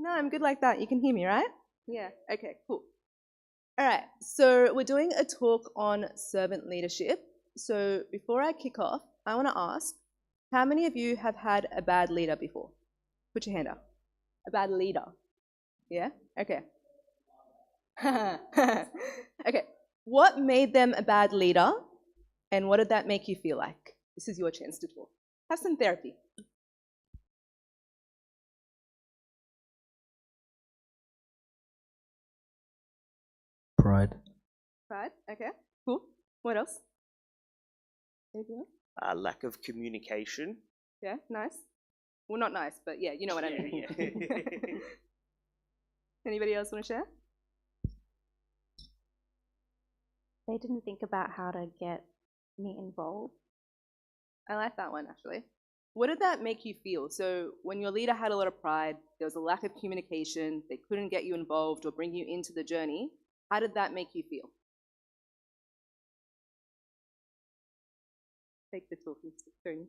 No, I'm good like that. You can hear me, right? Yeah. Okay, cool. All right. So we're doing a talk on servant leadership. So before I kick off, I want to ask, how many of you have had a bad leader before? Put your hand up. A bad leader. Yeah? Okay. Okay. What made them a bad leader, and what did that make you feel like? This is your chance to talk. Have some therapy. Pride. Pride. Okay. Cool. What else? Anything else? Lack of communication. Yeah. Nice. Well, not nice, but yeah, you know what I mean. Yeah. Anybody else want to share? They didn't think about how to get me involved. I like that one, actually. What did that make you feel? So when your leader had a lot of pride, there was a lack of communication, they couldn't get you involved or bring you into the journey, how did that make you feel? Take the talking stick, Tony.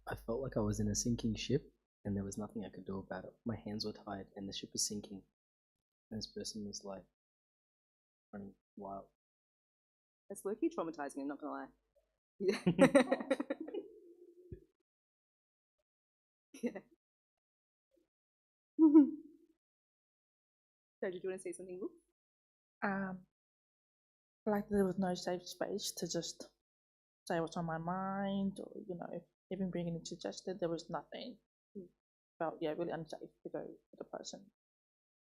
I felt like I was in a sinking ship and there was nothing I could do about it. My hands were tied and the ship was sinking. And this person was like running wild. That's low-key traumatizing, I'm not gonna lie. Yeah. Yeah. So did you want to say something, Luke? Like there was no safe space to just say what's on my mind, or even bringing it suggested. There was nothing. Felt really unsafe to go with the person.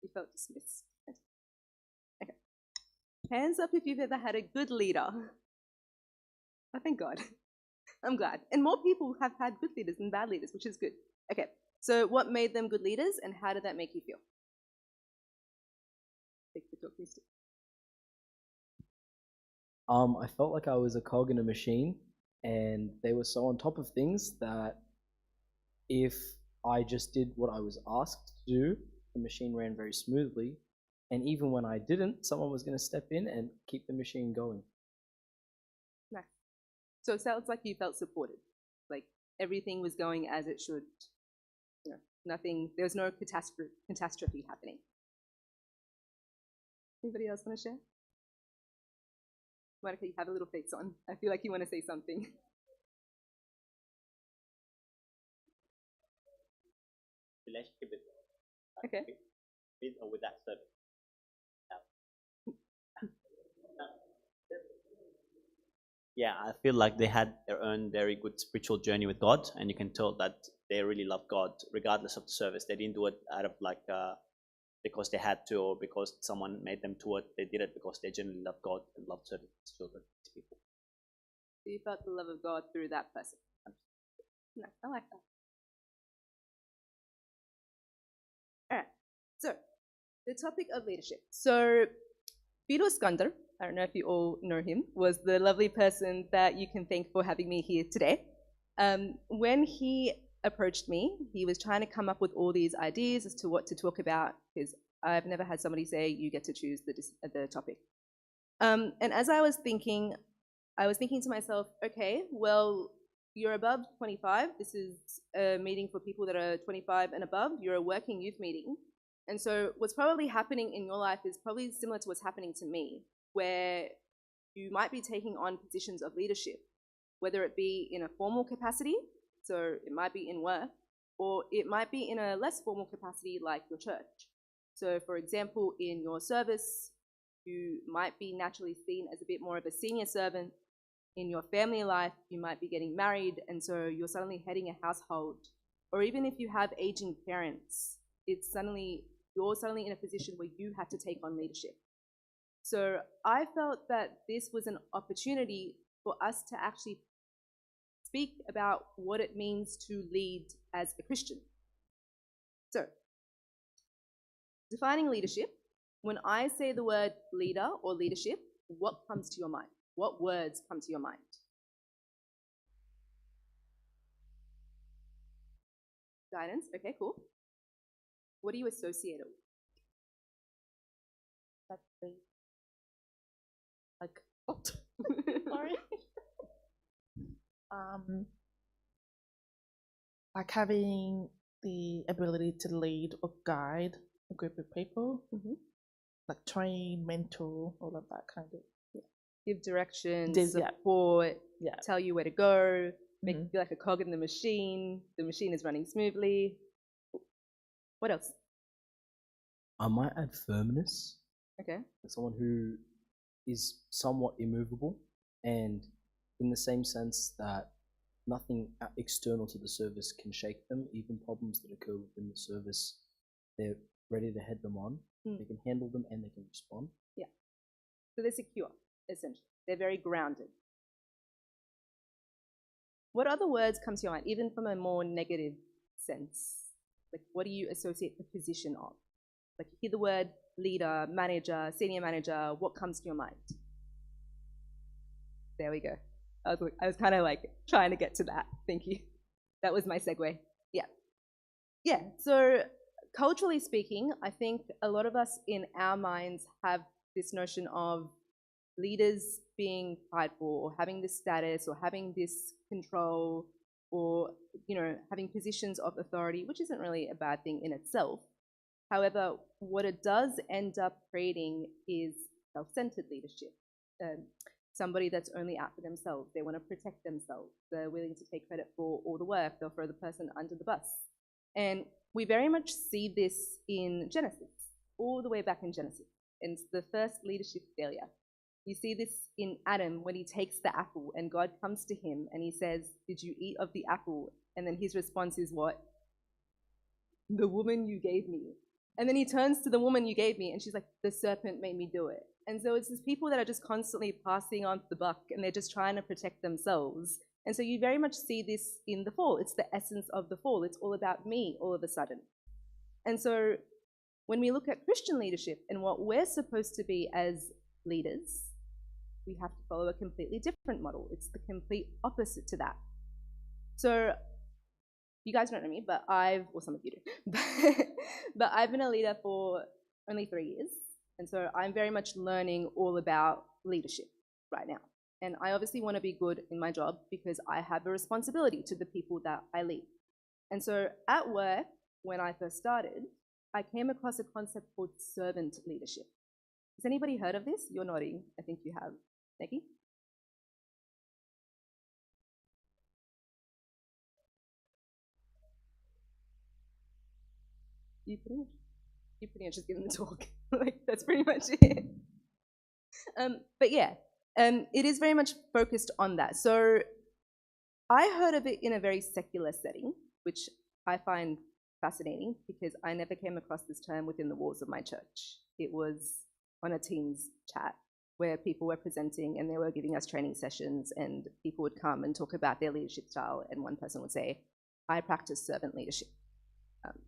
You felt dismissed. Okay. Hands up if you've ever had a good leader. Oh, thank God. I'm glad. And more people have had good leaders than bad leaders, which is good. Okay, so what made them good leaders and how did that make you feel? Take the talking stick. I felt like I was a cog in a machine and they were so on top of things that if I just did what I was asked to do, the machine ran very smoothly. And even when I didn't, someone was going to step in and keep the machine going. Nice. So it sounds like you felt supported. Like everything was going as it should. You know, nothing, there was no catastrophe happening. Anybody else want to share? Monica, you have a little face on. I feel like you want to say something. Relationship with Okay. with or with that service. Yeah, I feel like they had their own very good spiritual journey with God, and you can tell that they really love God regardless of the service. They didn't do it out of because they had to or because someone made them to it. They did it because they genuinely love God and love serving His children, His people. So you felt the love of God through that person. No, I like that. All right. So the topic of leadership. So Peter Skander, I don't know if you all know him, was the lovely person that you can thank for having me here today. When he approached me, he was trying to come up with all these ideas as to what to talk about, because I've never had somebody say, you get to choose the topic. And as I was thinking to myself, okay, well, you're above 25. This is a meeting for people that are 25 and above. You're a working youth meeting. And so what's probably happening in your life is probably similar to what's happening to me, where you might be taking on positions of leadership, whether it be in a formal capacity, so it might be in work, or it might be in a less formal capacity like your church. So for example, in your service, you might be naturally seen as a bit more of a senior servant. In your family life, you might be getting married, and so you're suddenly heading a household. Or even if you have aging parents, you're suddenly in a position where you have to take on leadership. So I felt that this was an opportunity for us to actually speak about what it means to lead as a Christian. So, defining leadership. When I say the word leader or leadership, what comes to your mind? What words come to your mind? Guidance, okay, cool. What do you associate it with? Like what? Sorry. like having the ability to lead or guide a group of people, like train, mentor, all of that kind of. Give direction, Yeah. support, Yeah. tell you where to go, make you feel like a cog in the machine. The machine is running smoothly. What else? I might add firmness. Okay. Someone who is somewhat immovable, and in the same sense that nothing external to the service can shake them, even problems that occur within the service, they're ready to head them on. They can handle them and they can respond. Yeah. So they're secure, essentially. They're very grounded. What other words come to your mind, even from a more negative sense? Like, what do you associate the position of? Like, you hear the word leader, manager, senior manager, what comes to your mind? There we go. I was kind of like trying to get to that. Thank you. That was my segue. Yeah. Yeah, so culturally speaking, I think a lot of us in our minds have this notion of leaders being prideful or having this status or having this control or, you know, having positions of authority, which isn't really a bad thing in itself. However, what it does end up creating is self-centered leadership. Somebody that's only out for themselves. They want to protect themselves. They're willing to take credit for all the work. They'll throw the person under the bus. And we very much see this in Genesis, all the way back in Genesis. And it's the first leadership failure. You see this in Adam when he takes the apple and God comes to him and he says, "Did you eat of the apple?" And then his response is what? "The woman you gave me." And then he turns to the woman you gave me and she's like, "The serpent made me do it." And so it's these people that are just constantly passing on the buck and they're just trying to protect themselves. And so you very much see this in the fall. It's the essence of the fall. It's all about me all of a sudden. And so when we look at Christian leadership and what we're supposed to be as leaders, we have to follow a completely different model. It's the complete opposite to that. So you guys don't know me, but or some of you do, but I've been a leader for only 3 years. And so I'm very much learning all about leadership right now. And I obviously want to be good in my job because I have a responsibility to the people that I lead. And so at work, when I first started, I came across a concept called servant leadership. Has anybody heard of this? You're nodding. I think you have. Nikki? You pretty much just giving the talk. Like, that's pretty much it. But yeah, it is very much focused on that. So I heard of it in a very secular setting, which I find fascinating because I never came across this term within the walls of my church. It was on a Teams chat where people were presenting and they were giving us training sessions and people would come and talk about their leadership style and one person would say, "I practice servant leadership."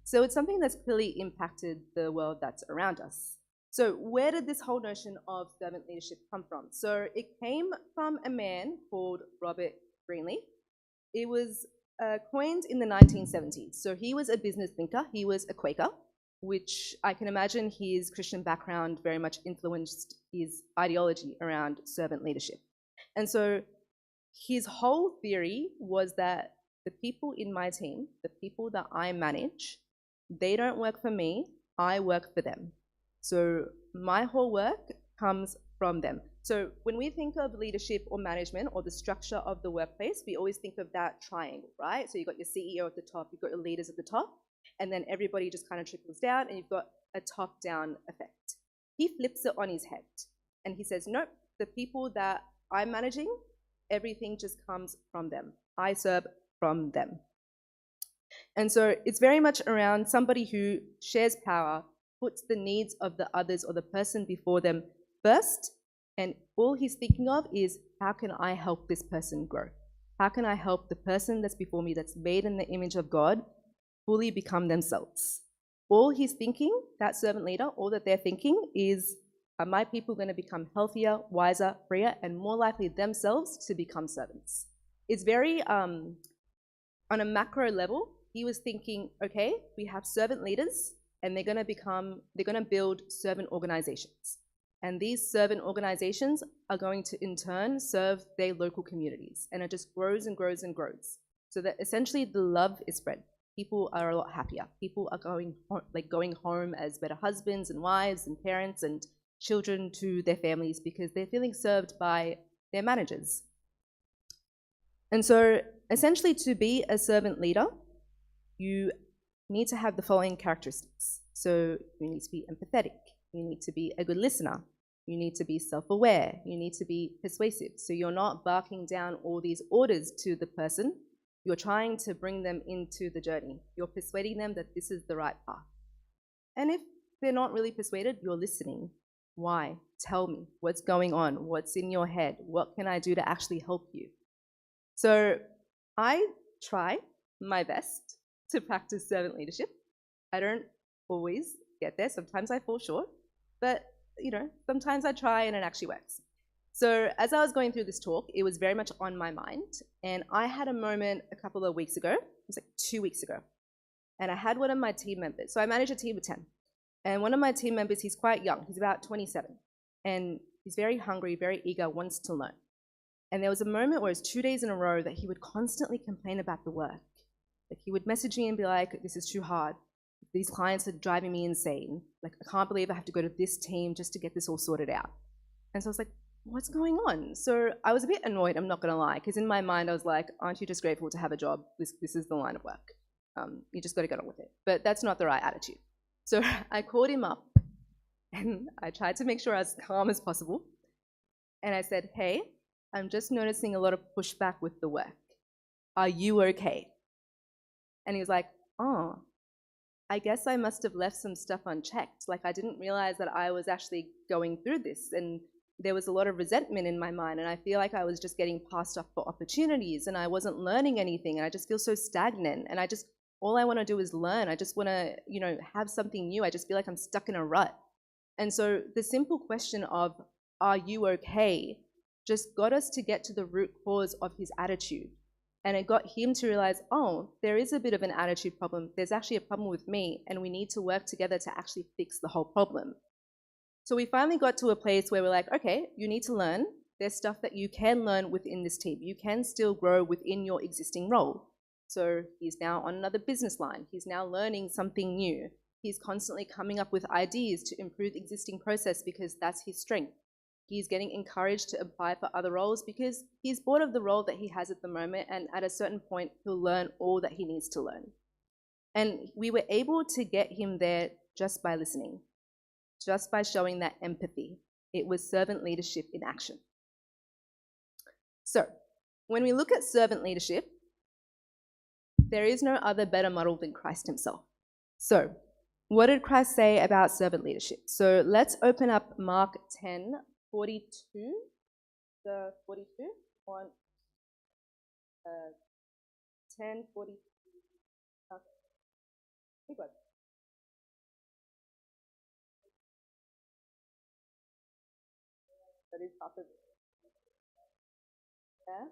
So it's something that's clearly impacted the world that's around us. So where did this whole notion of servant leadership come from? So it came from a man called Robert Greenlee. It was coined in the 1970s. So he was a business thinker. He was a Quaker, which I can imagine his Christian background very much influenced his ideology around servant leadership. And so his whole theory was that the people in my team, the people that I manage, they don't work for me, I work for them. So my whole work comes from them. So when we think of leadership or management or the structure of the workplace, we always think of that triangle, right? So you've got your CEO at the top, you've got your leaders at the top, and then everybody just kind of trickles down and you've got a top-down effect. He flips it on his head and he says, nope, the people that I'm managing, everything just comes from them. I serve from them. And so it's very much around somebody who shares power, puts the needs of the others or the person before them first, and all he's thinking of is, how can I help this person grow? How can I help the person that's before me, that's made in the image of God, fully become themselves? All he's thinking, that servant leader, all that they're thinking is, are my people going to become healthier, wiser, freer, and more likely themselves to become servants? It's very, on a macro level, he was thinking, okay, we have servant leaders, and they're going to build servant organizations. And these servant organizations are going to, in turn, serve their local communities. And it just grows and grows and grows. so that essentially the love is spread. People are a lot happier. People are going home as better husbands and wives and parents and children to their families because they're feeling served by their managers. And so essentially to be a servant leader, you need to have the following characteristics. So you need to be empathetic. You need to be a good listener. You need to be self-aware. You need to be persuasive. So you're not barking down all these orders to the person. You're trying to bring them into the journey. You're persuading them that this is the right path. And if they're not really persuaded, you're listening. Why? Tell me what's going on. What's in your head? What can I do to actually help you? So I try my best to practice servant leadership. I don't always get there. Sometimes I fall short, but sometimes I try and it actually works. So as I was going through this talk, it was very much on my mind. And I had a moment a couple of weeks ago, it was like 2 weeks ago. And I had one of my team members. So I manage a team of 10. And one of my team members, he's quite young. He's about 27. And he's very hungry, very eager, wants to learn. And there was a moment where it was 2 days in a row that he would constantly complain about the work. Like he would message me and be like, this is too hard. These clients are driving me insane. Like, I can't believe I have to go to this team just to get this all sorted out. And so I was like, what's going on? So I was a bit annoyed, I'm not gonna lie, because in my mind I was like, aren't you just grateful to have a job? This is the line of work. You just gotta get on with it. But that's not the right attitude. So I called him up and I tried to make sure I was calm as possible. And I said, hey, I'm just noticing a lot of pushback with the work. Are you okay? And he was like, oh, I guess I must have left some stuff unchecked. Like I didn't realize that I was actually going through this, and there was a lot of resentment in my mind, and I feel like I was just getting passed up for opportunities and I wasn't learning anything, and I just feel so stagnant, and all I want to do is learn. I just want to, have something new. I just feel like I'm stuck in a rut. And so the simple question of, are you okay, just got us to get to the root cause of his attitude. And it got him to realize, oh, there is a bit of an attitude problem. There's actually a problem with me, and we need to work together to actually fix the whole problem. So we finally got to a place where we're like, okay, you need to learn. There's stuff that you can learn within this team. You can still grow within your existing role. So he's now on another business line. He's now learning something new. He's constantly coming up with ideas to improve the existing process because that's his strength. He's getting encouraged to apply for other roles because he's bored of the role that he has at the moment, and at a certain point, he'll learn all that he needs to learn. And we were able to get him there just by listening, just by showing that empathy. It was servant leadership in action. So when we look at servant leadership, there is no other better model than Christ himself. So what did Christ say about servant leadership? So let's open up Mark 10:42, the 42 on 10:42. Okay. We got it. That is half of it. Yeah.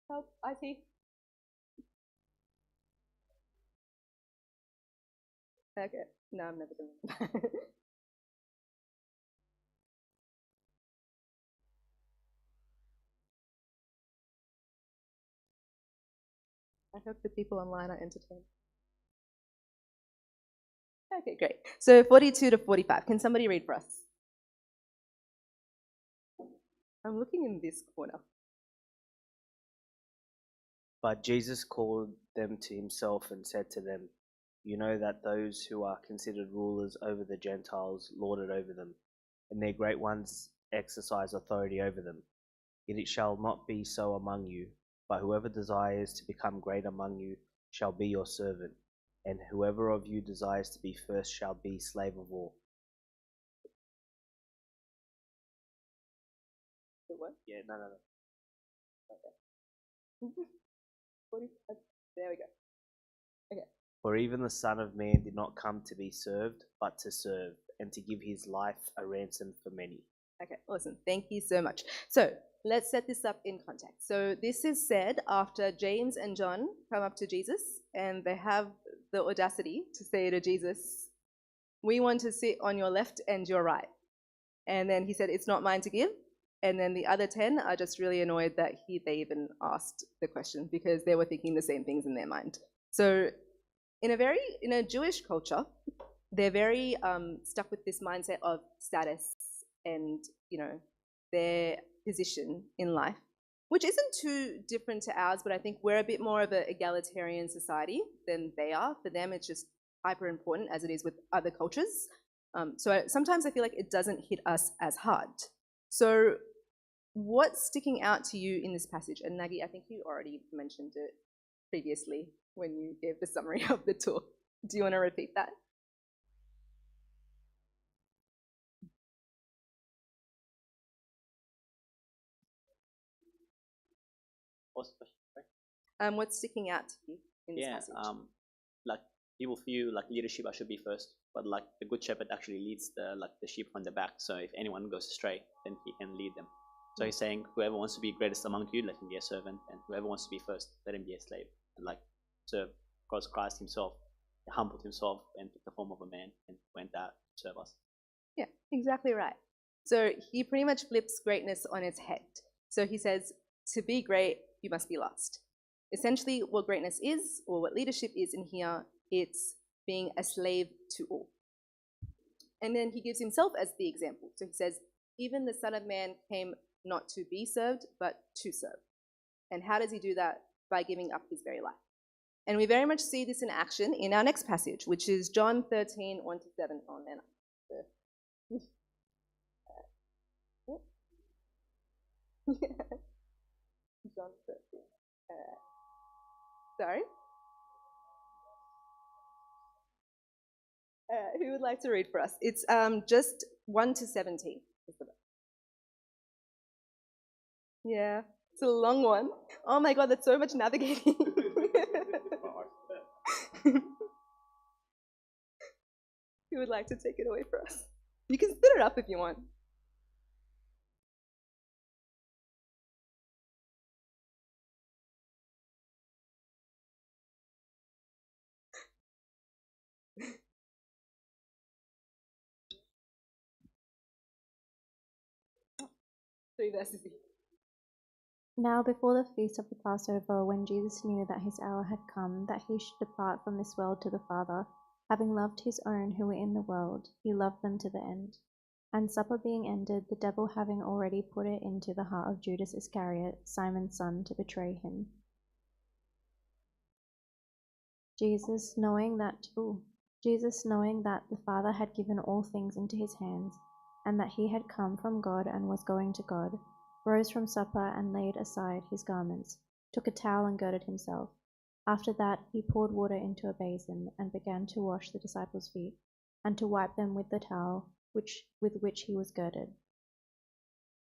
Help, IT. Okay. No, I'm never doing it. I hope the people online are entertained. Okay, great. So 42 to 45. Can somebody read for us? I'm looking in this corner. But Jesus called them to himself and said to them, you know that those who are considered rulers over the Gentiles lord it over them, and their great ones exercise authority over them. Yet it shall not be so among you, but whoever desires to become great among you shall be your servant, and whoever of you desires to be first shall be slave of all. What? Yeah, no. Okay. 45. There we go. Okay. For even the Son of Man did not come to be served, but to serve, and to give his life a ransom for many. Okay, awesome. Thank you so much. So let's set this up in context. So this is said after James and John come up to Jesus, and they have the audacity to say to Jesus, we want to sit on your left and your right. And then he said, it's not mine to give, And then the other 10 are just really annoyed that they even asked the question because they were thinking the same things in their mind. So in a Jewish culture, they're very stuck with this mindset of status and, their position in life, which isn't too different to ours, but I think we're a bit more of an egalitarian society than they are. For them, it's just hyper important as it is with other cultures. So sometimes I feel like it doesn't hit us as hard. So what's sticking out to you in this passage? And Nagi, I think you already mentioned it previously when you gave the summary of the talk. Do you want to repeat that? What's the question? What's sticking out to you in this passage? Like people feel like leadership should be first, but like the good shepherd actually leads the sheep from the back. So if anyone goes astray, then he can lead them. So he's saying, whoever wants to be greatest among you, let him be a servant, and whoever wants to be first, let him be a slave. And like serve, because Christ himself humbled himself and took the form of a man and went out to serve us. Yeah, exactly right. So he pretty much flips greatness on its head. So he says, to be great, you must be last. Essentially, what greatness is, or what leadership is in here, it's being a slave to all. And then he gives himself as the example. So he says, even the Son of Man came not to be served, but to serve. And how does he do that? By giving up his very life. And we very much see this in action in our next passage, which is John 13, 1 to 7. Oh, man. John 13. Sorry? Who would like to read for us? It's just 1 to 17. Yeah, it's a long one. Oh my god, that's so much navigating. Who would like to take it away for us? You can split it up if you want. Three verses. Now before the feast of the Passover, when Jesus knew that his hour had come, that he should depart from this world to the Father, having loved his own who were in the world, he loved them to the end. And supper being ended, the devil having already put it into the heart of Judas Iscariot, Simon's son, to betray him. Jesus, knowing that the Father had given all things into his hands, and that he had come from God and was going to God, rose from supper and laid aside his garments, took a towel and girded himself. After that he poured water into a basin and began to wash the disciples' feet, and to wipe them with the towel with which he was girded.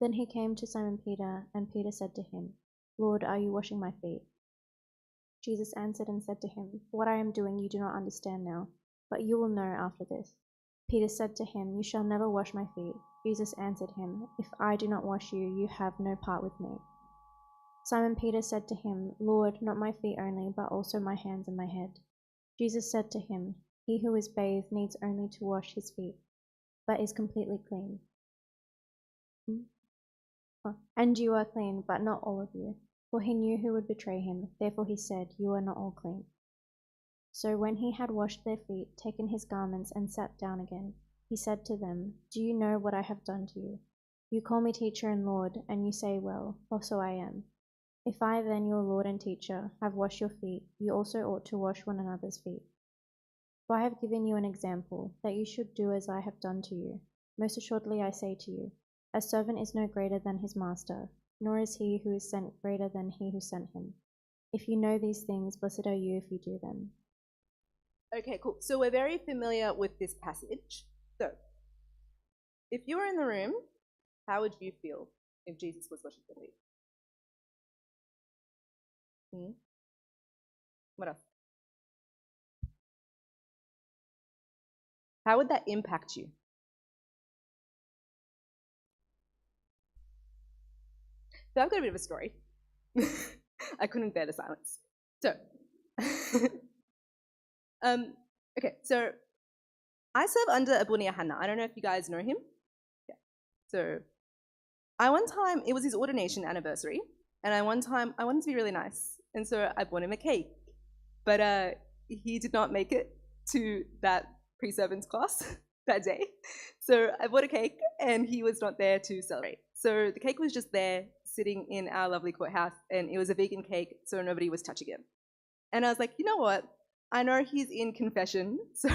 Then he came to Simon Peter, and Peter said to him, Lord, are you washing my feet? Jesus answered and said to him, What I am doing you do not understand now, but you will know after this. Peter said to him, You shall never wash my feet. Jesus answered him, If I do not wash you, you have no part with me. Simon Peter said to him, Lord, not my feet only, but also my hands and my head. Jesus said to him, He who is bathed needs only to wash his feet, but is completely clean. And you are clean, but not all of you. For he knew who would betray him, therefore he said, You are not all clean. So when he had washed their feet, taken his garments, and sat down again, he said to them, Do you know what I have done to you? You call me teacher and Lord, and you say, Well, for so I am. If I then, your Lord and teacher, have washed your feet, you also ought to wash one another's feet. For I have given you an example, that you should do as I have done to you. Most assuredly I say to you, a servant is no greater than his master, nor is he who is sent greater than he who sent him. If you know these things, blessed are you if you do them. Okay, cool. So we're very familiar with this passage. So, if you were in the room, how would you feel if Jesus was washing your feet? What else? How would that impact you? So I've got a bit of a story. I couldn't bear the silence. So, okay, so I serve under Abu Hannah. I don't know if you guys know him. Yeah. So one time, it was his ordination anniversary, and I wanted to be really nice, and so I bought him a cake. But he did not make it to that pre-servants class that day. So I bought a cake, and he was not there to celebrate. So the cake was just there, sitting in our lovely courthouse, and it was a vegan cake, so nobody was touching it. And I was like, you know what? I know he's in confession, so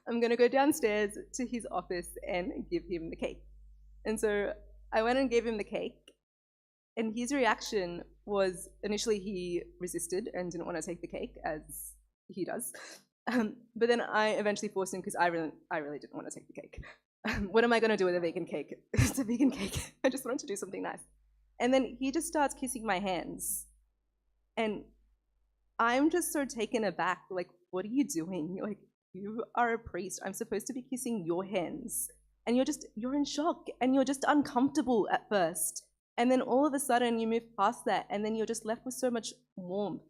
I'm going to go downstairs to his office and give him the cake. And so I went and gave him the cake, and his reaction was, initially he resisted and didn't want to take the cake, as he does. But then I eventually forced him, because I really didn't want to take the cake. What am I going to do with a vegan cake? It's a vegan cake. I just wanted to do something nice. And then he just starts kissing my hands. And I'm just so taken aback, like, what are you doing? Like, you are a priest. I'm supposed to be kissing your hands. And you're in shock, and you're just uncomfortable at first. And then all of a sudden you move past that, and then you're just left with so much warmth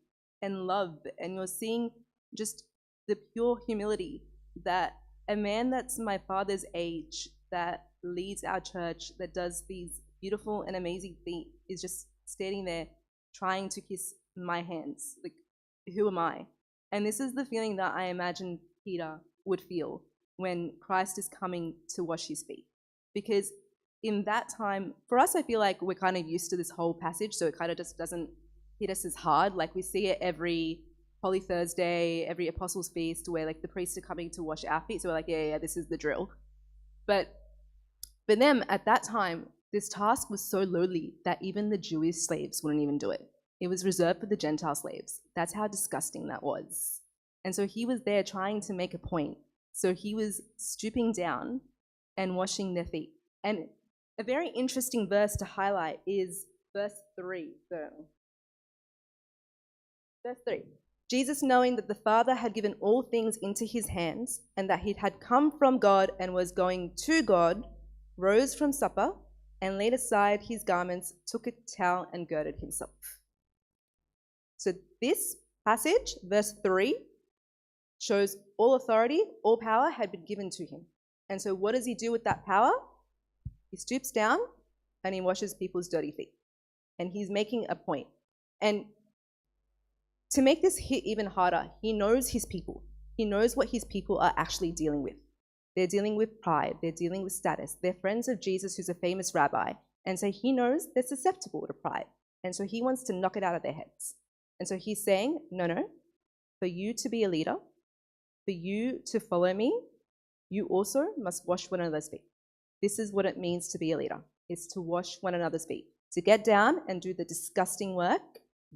and love, and you're seeing just the pure humility that a man that's my father's age, that leads our church, that does these beautiful and amazing things, is just standing there trying to kiss my hands. Like, who am I? And this is the feeling that I imagine Peter would feel when Christ is coming to wash his feet. Because in that time, for us, I feel like we're kind of used to this whole passage, so it kind of just doesn't hit us as hard. Like, we see it every Holy Thursday, every Apostles' Feast, where like the priests are coming to wash our feet, so we're like, yeah, this is the drill. But for them, at that time, this task was so lowly that even the Jewish slaves wouldn't even do it. It was reserved for the Gentile slaves. That's how disgusting that was. And so he was there trying to make a point. So he was stooping down and washing their feet. And a very interesting verse to highlight is verse 3. Verse 3. Jesus, knowing that the Father had given all things into his hands, and that he had come from God and was going to God, rose from supper, and laid aside his garments, took a towel, and girded himself. So this passage, verse 3, shows all authority, all power had been given to him. And so what does he do with that power? He stoops down and he washes people's dirty feet. And he's making a point. And to make this hit even harder, he knows his people. He knows what his people are actually dealing with. They're dealing with pride. They're dealing with status. They're friends of Jesus, who's a famous rabbi. And so he knows they're susceptible to pride. And so he wants to knock it out of their heads. And so he's saying, no, for you to be a leader, for you to follow me, you also must wash one another's feet. This is what it means to be a leader, is to wash one another's feet, to get down and do the disgusting work,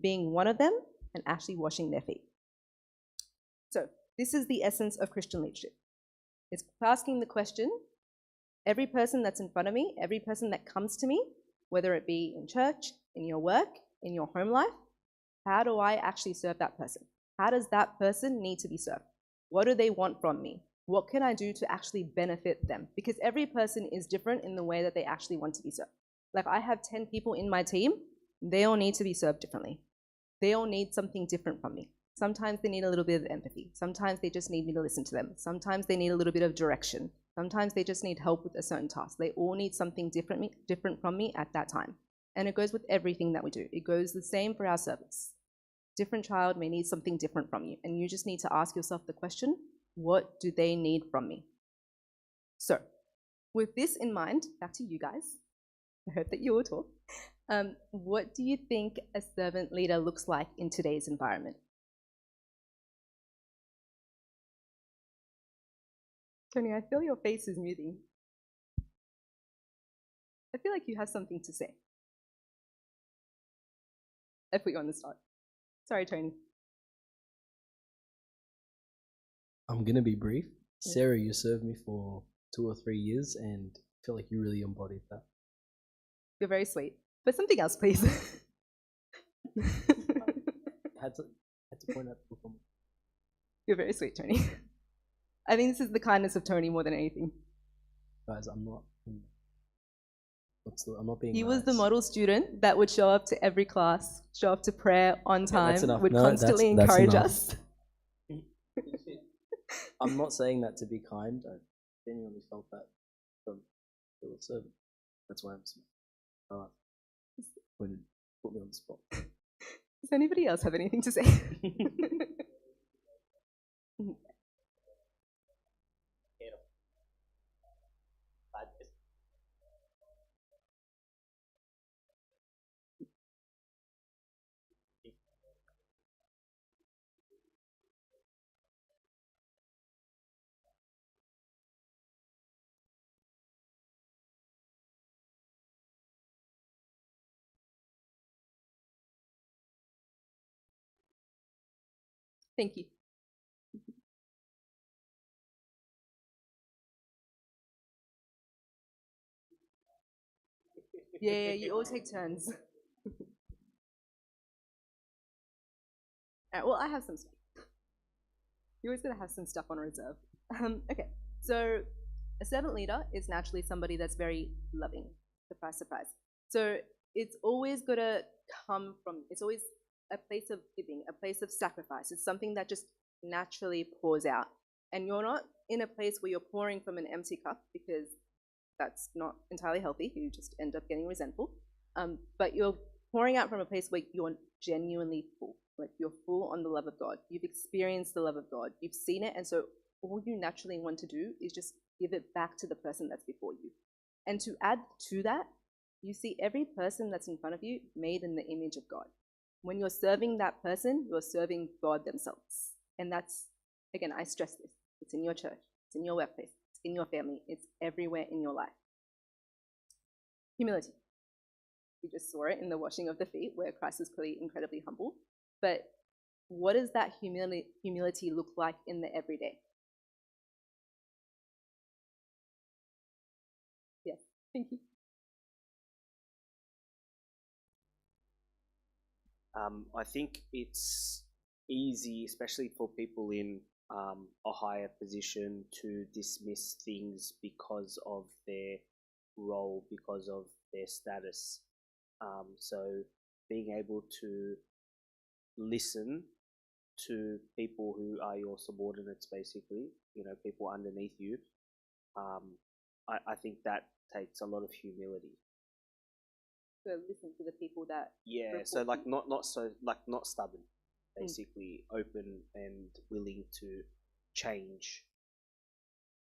being one of them and actually washing their feet. So this is the essence of Christian leadership. It's asking the question, every person that's in front of me, every person that comes to me, whether it be in church, in your work, in your home life, how do I actually serve that person? How does that person need to be served? What do they want from me? What can I do to actually benefit them? Because every person is different in the way that they actually want to be served. Like, I have 10 people in my team, they all need to be served differently. They all need something different from me. Sometimes they need a little bit of empathy. Sometimes they just need me to listen to them. Sometimes they need a little bit of direction. Sometimes they just need help with a certain task. They all need something different from me at that time. And it goes with everything that we do. It goes the same for our service. Different child may need something different from you. And you just need to ask yourself the question, what do they need from me? So, with this in mind, back to you guys. I hope that you all talk. What do you think a servant leader looks like in today's environment? Tony, I feel your face is moving. I feel like you have something to say. I put you on the spot. Sorry, Tony. I'm going to be brief. Sarah, you served me for 2 or 3 years, and I feel like you really embodied that. You're very sweet. But something else, please. I had to point out the performance. You're very sweet, Tony. I think this is the kindness of Tony more than anything. Guys, I'm not being He nice. was the model student that would show up to every class, show up to prayer on time, that's enough. would No, constantly that's encourage enough. us. I'm not saying that to be kind. I genuinely felt that from the servant. That's why I'm smiling. Put me on the spot. Does anybody else have anything to say? Thank you. Yeah, you all take turns. Well, I have some stuff. You're always going to have some stuff on reserve. Okay, so a servant leader is naturally somebody that's very loving. Surprise, surprise. So it's always going to come from, it's always a place of giving, a place of sacrifice. It's something that just naturally pours out. And you're not in a place where you're pouring from an empty cup, because that's not entirely healthy. You just end up getting resentful. But you're pouring out from a place where you're genuinely full. Like you're full on the love of God. You've experienced the love of God. You've seen it. And so all you naturally want to do is just give it back to the person that's before you. And to add to that, you see every person that's in front of you made in the image of God. When you're serving that person, you're serving God themselves. And that's, again, I stress this. It's in your church. It's in your workplace. It's in your family. It's everywhere in your life. Humility. We just saw it in the washing of the feet, where Christ is clearly incredibly humble. But what does that humility look like in the everyday? Yes, thank you. I think it's easy, especially for people in a higher position, to dismiss things because of their role, because of their status. So being able to listen to people who are your subordinates, basically, people underneath you, I think that takes a lot of humility. So listen to the people that. Yeah, so like not stubborn, basically open and willing to change.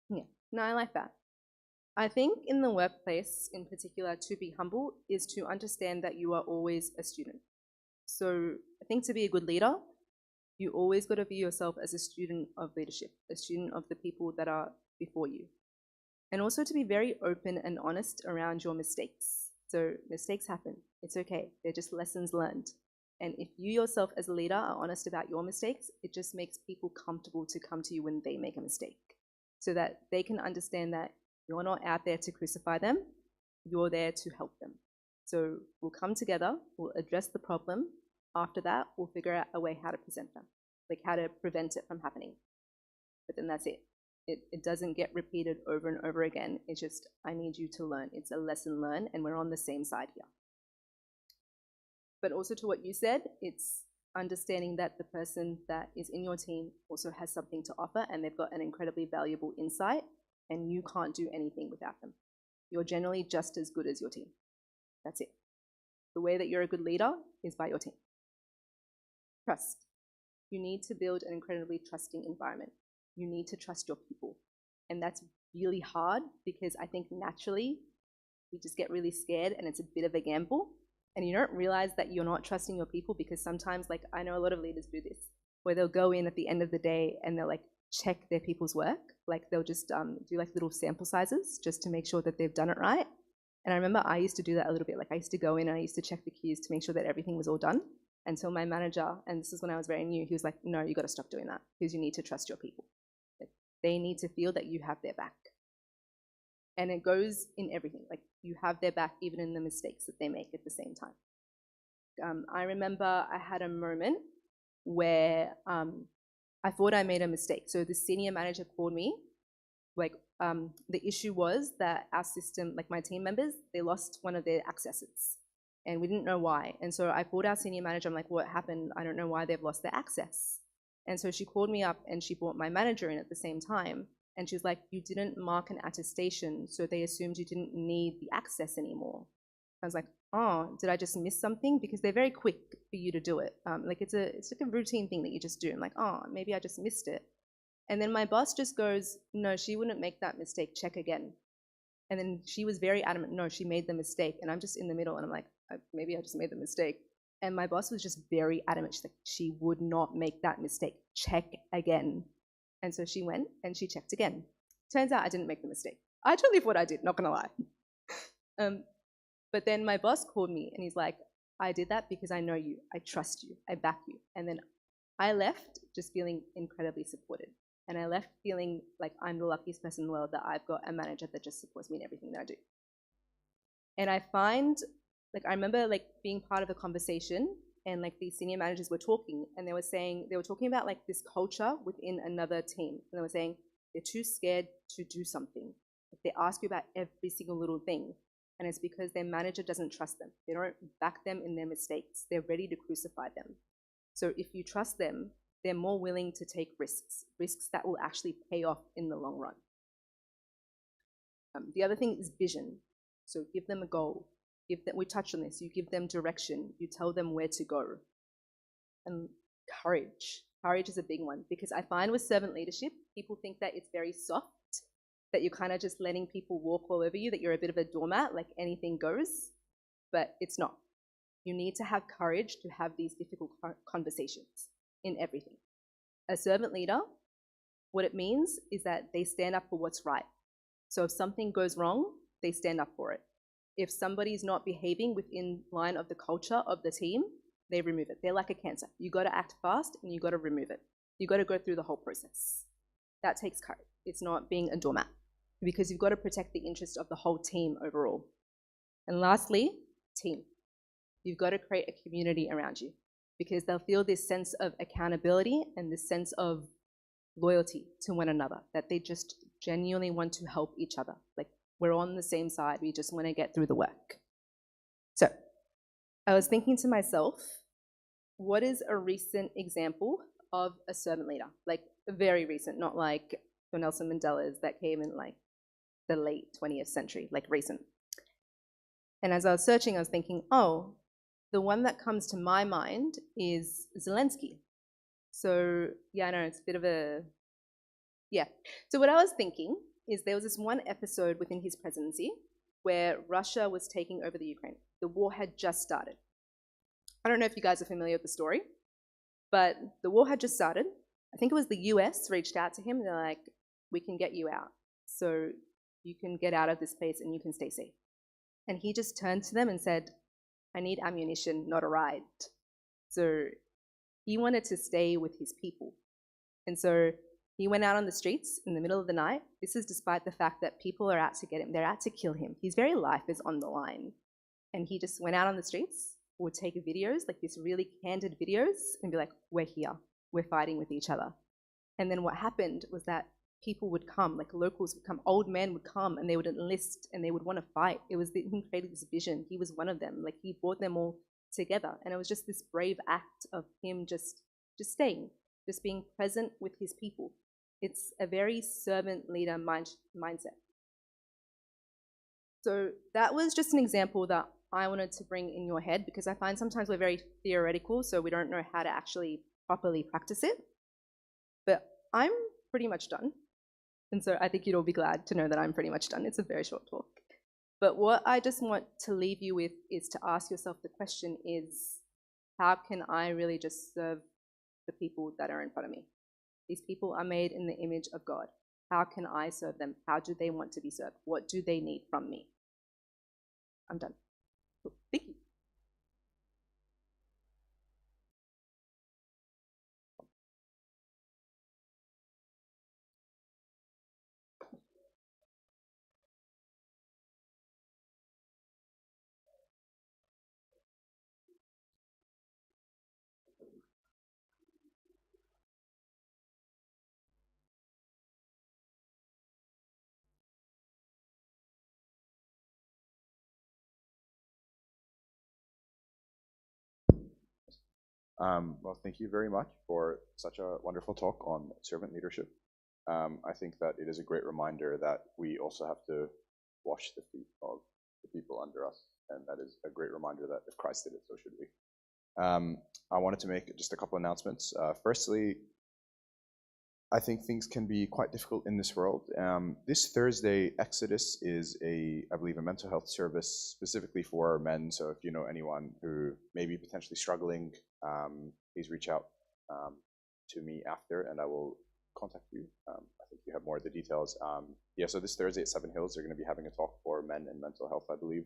Yeah, no, I like that. I think in the workplace in particular, to be humble is to understand that you are always a student. So I think to be a good leader, you always got to view yourself as a student of leadership, a student of the people that are before you. And also to be very open and honest around your mistakes. So mistakes happen. It's okay. They're just lessons learned. And if you yourself as a leader are honest about your mistakes, it just makes people comfortable to come to you when they make a mistake, so that they can understand that you're not out there to crucify them. You're there to help them. So we'll come together, we'll address the problem. After that, we'll figure out a way how to present them, like how to prevent it from happening. But then that's it. It doesn't get repeated over and over again. It's just, I need you to learn. It's a lesson learned, and we're on the same side here. But also to what you said, it's understanding that the person that is in your team also has something to offer, and they've got an incredibly valuable insight, and you can't do anything without them. You're generally just as good as your team. That's it. The way that you're a good leader is by your team. Trust. You need to build an incredibly trusting environment. You need to trust your people. And that's really hard, because I think naturally you just get really scared and it's a bit of a gamble. And you don't realize that you're not trusting your people, because sometimes, like, I know a lot of leaders do this, where they'll go in at the end of the day and they'll like check their people's work. Like they'll just do like little sample sizes just to make sure that they've done it right. And I remember I used to do that a little bit. Like I used to go in and I used to check the cues to make sure that everything was all done, until my manager, and this is when I was very new, he was like, no, you got to stop doing that, because you need to trust your people. Like, they need to feel that you have their back. And it goes in everything. Like, you have their back even in the mistakes that they make at the same time. I remember I had a moment where I thought I made a mistake. So the senior manager called me. Like, the issue was that our system, like my team members, they lost one of their accesses. And we didn't know why. And so I called our senior manager. I'm like, what happened? I don't know why they've lost their access. And so she called me up and she brought my manager in at the same time. And she was like, you didn't mark an attestation, so they assumed you didn't need the access anymore. I was like, oh, did I just miss something? Because they're very quick for you to do it. Like it's like a routine thing that you just do. I'm like, oh, maybe I just missed it. And then my boss just goes, no, she wouldn't make that mistake. Check again. And then she was very adamant, no, she made the mistake. And I'm just in the middle, and I'm like, maybe I just made the mistake. And my boss was just very adamant. She's like, she would not make that mistake. Check again. And so she went and she checked again. Turns out I didn't make the mistake. I totally thought I did, not gonna lie. But then my boss called me and he's like, I did that because I know you, I trust you, I back you. And then I left just feeling incredibly supported. And I left feeling like I'm the luckiest person in the world that I've got a manager that just supports me in everything that I do. And I find, like, I remember like being part of a conversation, and like these senior managers were talking, and they were talking about like this culture within another team. And they were saying they're too scared to do something. Like, they ask you about every single little thing. And it's because their manager doesn't trust them. They don't back them in their mistakes. They're ready to crucify them. So if you trust them, they're more willing to take risks that will actually pay off in the long run. The other thing is vision. So give them a goal. We touched on this. You give them direction. You tell them where to go. And courage. Courage is a big one, because I find with servant leadership, people think that it's very soft, that you're kind of just letting people walk all over you, that you're a bit of a doormat, like anything goes, but it's not. You need to have courage to have these difficult conversations in everything. A servant leader, what it means is that they stand up for what's right. So if something goes wrong, they stand up for it. If somebody's not behaving within line of the culture of the team, they remove it. They're like a cancer. You got to act fast and you got to remove it. You got to go through the whole process. That takes courage. It's not being a doormat, because you've got to protect the interest of the whole team overall. And lastly, team. You've got to create a community around you, because they'll feel this sense of accountability and this sense of loyalty to one another, that they just genuinely want to help each other. Like, we're on the same side. We just want to get through the work. So I was thinking to myself, what is a recent example of a servant leader? Like, very recent, not like the Nelson Mandela's that came in like the late 20th century, like recent. And as I was searching, I was thinking, oh, the one that comes to my mind is Zelensky. So yeah, I know it's a bit of a, yeah. So what I was thinking is there was this one episode within his presidency where Russia was taking over the Ukraine. The war had just started. I don't know if you guys are familiar with the story, but the war had just started. I think it was the US reached out to him. They're like, we can get you out. So you can get out of this place and you can stay safe. And he just turned to them and said, I need ammunition, not a ride. So he wanted to stay with his people. And so he went out on the streets in the middle of the night. This is despite the fact that people are out to get him. They're out to kill him. His very life is on the line. And he just went out on the streets, would take videos, like these really candid videos, and be like, we're here. We're fighting with each other. And then what happened was that people would come, like locals would come, old men would come, and they would enlist and they would want to fight. It was he created this vision. He was one of them. Like, he brought them all together. And it was just this brave act of him just staying, just being present with his people. It's a very servant leader mindset. So that was just an example that I wanted to bring in your head, because I find sometimes we're very theoretical, so we don't know how to actually properly practice it. But I'm pretty much done. And so I think you'd all be glad to know that I'm pretty much done. It's a very short talk. But what I just want to leave you with is to ask yourself the question is, how can I really just serve the people that are in front of me? These people are made in the image of God. How can I serve them? How do they want to be served? What do they need from me? I'm done. Cool. Thank you. Well, thank you very much for such a wonderful talk on servant leadership. I think that it is a great reminder that we also have to wash the feet of the people under us. and that is a great reminder that if Christ did it, so should we. I wanted to make just a couple announcements. Firstly, I think things can be quite difficult in this world. This Thursday, Exodus is I believe, a mental health service specifically for men. So if you know anyone who may be potentially struggling, please reach out to me after, and I will contact you. I think you have more of the details. Yeah, so this Thursday at Seven Hills, they're going to be having a talk for men and mental health, I believe.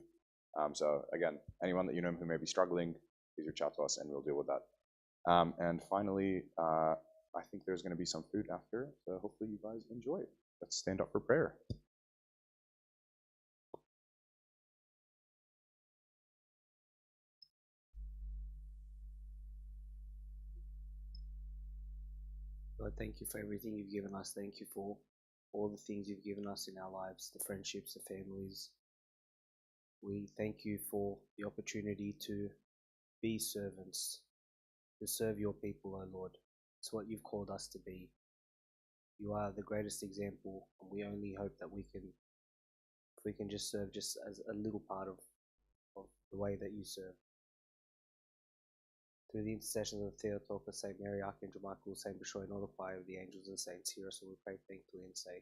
So again, anyone that you know who may be struggling, please reach out to us and we'll deal with that. And finally, I think there's going to be some food after, so hopefully you guys enjoy it. Let's stand up for prayer. Lord, thank you for everything you've given us. Thank you for all the things you've given us in our lives, the friendships, the families. We thank you for the opportunity to be servants, to serve your people, O Lord. It's what you've called us to be. You are the greatest example, and we only hope that if we can just serve just as a little part of the way that you serve. Through the intercession of Theotokos, Saint Mary, Archangel Michael, Saint Bashoi, and all the choir of the angels and saints, hear us, and we pray thankfully and say,